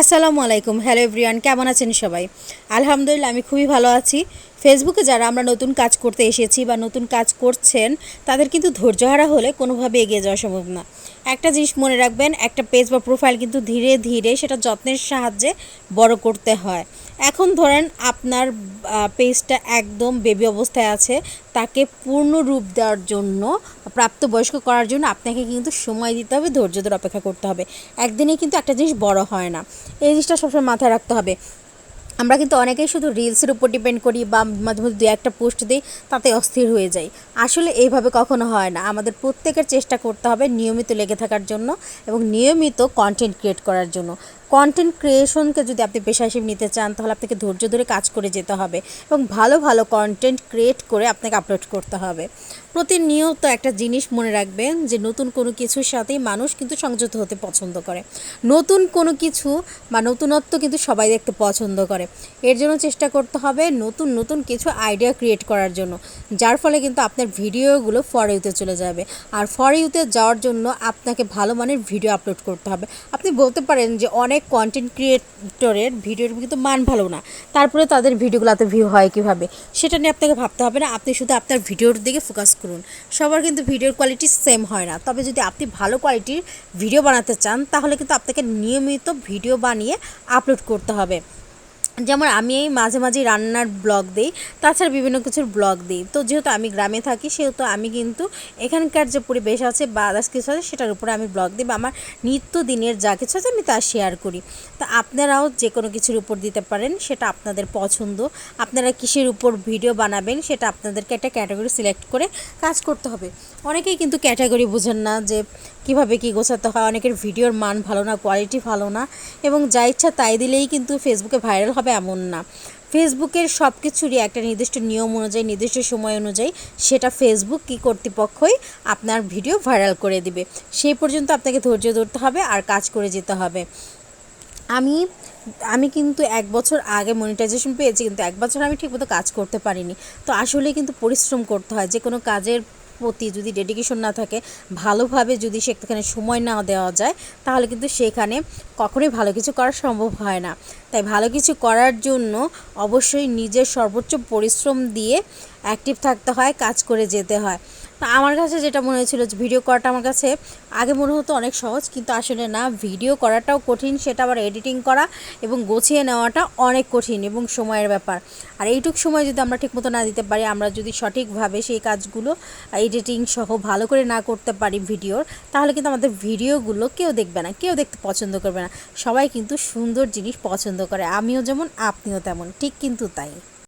আসসালামু আলাইকুম। Hello everyone, কেমন আছেন সবাই? আলহামদুলিল্লাহ আমি খুবই ভালো আছি। ফেসবুকে যারা আমরা নতুন কাজ করতে এসেছি বা নতুন কাজ করছেন, তাদের কিন্তু ধৈর্যহারা হলে কোনোভাবে এগিয়ে যাওয়া সম্ভব না। একটা জিনিস মনে রাখবেন, একটা পেজ বা প্রোফাইল কিন্তু ধীরে ধীরে সেটা যত্নের সাহায্যে বড় করতে হয়। এখন ধরেন আপনার পেজটা একদম বেবি অবস্থায় আছে, তাকে পূর্ণ রূপ দেওয়ার জন্য, প্রাপ্তবয়স্ক করার জন্য আপনাকে কিন্তু সময় দিতে হবে, ধৈর্য ধরে অপেক্ষা করতে হবে। একদিনে কিন্তু একটা জিনিস বড় হয় না, এই জিনিসটা সবসময় মাথায় রাখতে হবে। আমরা কিন্তু অনেকেই শুধু রিলসের উপর ডিপেন্ড করি বা মাঝে মধ্যে দু একটা পোস্ট দিই, তাতে অস্থির হয়ে যাই। আসলে এইভাবে কখনো হয় না। আমাদের প্রত্যেকের চেষ্টা করতে হবে নিয়মিত লেগে থাকার জন্য এবং নিয়মিত কন্টেন্ট ক্রিয়েট করার জন্য। কন্টেন্ট ক্রিয়েশনকে যদি আপনি পেশা হিসেবে নিতে চান, তাহলে আপনাকে ধৈর্য ধরে কাজ করে যেতে হবে এবং ভালো ভালো কন্টেন্ট ক্রিয়েট করে আপনাকে আপলোড করতে হবে। প্রতিনিয়ত একটা জিনিস মনে রাখবেন যে নতুন কোনো কিছুর সাথেই মানুষ কিন্তু সংযত হতে পছন্দ করে। নতুন কোনো কিছু বা নতুনত্ব কিন্তু সবাই দেখতে পছন্দ করে। এর জন্য চেষ্টা করতে হবে নতুন নতুন কিছু আইডিয়া ক্রিয়েট করার জন্য, যার ফলে কিন্তু আপনার ভিডিওগুলো ফর ইউতে চলে যাবে। আর ফর ইউতে যাওয়ার জন্য আপনাকে ভালো মানের ভিডিও আপলোড করতে হবে। আপনি বলতে পারেন যে অনেক কন্টেন্ট ক্রিয়েটরের ভিডিওর কিন্তু মান ভালো না, তারপরে তাদের ভিডিওগুলোতে ভিউ হয় কীভাবে, সেটা নিয়ে আপনাকে ভাবতে হবে না। আপনি শুধু আপনার ভিডিওর দিকে ফোকাস করুন। সবার কিন্তু ভিডিওর কোয়ালিটি সেম হয় না, তবে যদি আপনি ভালো কোয়ালিটির ভিডিও বানাতে চান, তাহলে কিন্তু আপনাকে নিয়মিত ভিডিও বানিয়ে আপলোড করতে হবে। যেমন আমি এই মাঝে মাঝে রান্নার ব্লগ দিই, তাছাড়া বিভিন্ন কিছুর ব্লগ দিই। তো যেহেতু আমি গ্রামে থাকি, সেহেতু আমি কিন্তু এখানকার যে পরিবেশ আছে বা আদার্স কিছু আছে সেটার উপরে আমি ব্লগ দিই, বা আমার নিত্যদিনের যা কিছু আছে আমি তা শেয়ার করি। তা আপনারাও যে কোনো কিছুর উপর দিতে পারেন, সেটা আপনাদের পছন্দ। আপনারা কিসের উপর ভিডিও বানাবেন সেটা আপনাদেরকে একটা ক্যাটাগরি সিলেক্ট করে কাজ করতে হবে। অনেকেই কিন্তু ক্যাটাগরি বোঝেন না যে কীভাবে কী গোছাতে হয়। অনেকের ভিডিওর মান ভালো না, কোয়ালিটি ভালো না, এবং যা ইচ্ছা তাই দিলেই কিন্তু ফেসবুকে ভাইরাল হবে এমন না। ফেসবুকের সব কিছুরই একটা নির্দিষ্ট নিয়ম অনুযায়ী, নির্দিষ্ট সময় অনুযায়ী সেটা ফেসবুক কী কর্তৃপক্ষই আপনার ভিডিও ভাইরাল করে দিবে। সেই পর্যন্ত আপনাকে ধৈর্য ধরতে হবে আর কাজ করে যেতে হবে। আমি আমি কিন্তু 1 বছর আগে মনিটাইজেশন পেয়েছি, কিন্তু 1 বছর আমি ঠিকমতো কাজ করতে পারিনি। তো আসলেই কিন্তু পরিশ্রম করতে হয়। যে কোনো কাজের প্রতি যদি ডেডিকেশন না থাকে, ভালোভাবে যদি সেখানে সময় না দেওয়া যায়, তাহলে কিন্তু সেখানে কখনোই ভালো কিছু করা সম্ভব হয় না। তাই ভালো কিছু করার জন্য অবশ্যই নিজের সর্বোচ্চ পরিশ্রম দিয়ে অ্যাক্টিভ থাকতে হয়, কাজ করে যেতে হয়। তো আমার কাছে যেটা মনে হয়েছিল যে ভিডিও করাটা আমার কাছে আগে মনে হতো অনেক সহজ, কিন্তু আসলে না, ভিডিও করাটাও কঠিন, সেটা আবার এডিটিং করা এবং গুছিয়ে নেওয়াটা অনেক কঠিন এবং সময়ের ব্যাপার। আর এইটুকু সময় যদি আমরা ঠিকমতো না দিতে পারি, আমরা যদি সঠিকভাবে সেই কাজগুলো এডিটিং সহ ভালো করে না করতে পারি ভিডিওর, তাহলে কিন্তু আমাদের ভিডিওগুলো কেউ দেখবে না, কেউ দেখতে পছন্দ করবে না। সবাই কিন্তু সুন্দর জিনিস পছন্দ করে, আমিও যেমন আপনিও তেমন, ঠিক কিন্তু তাই।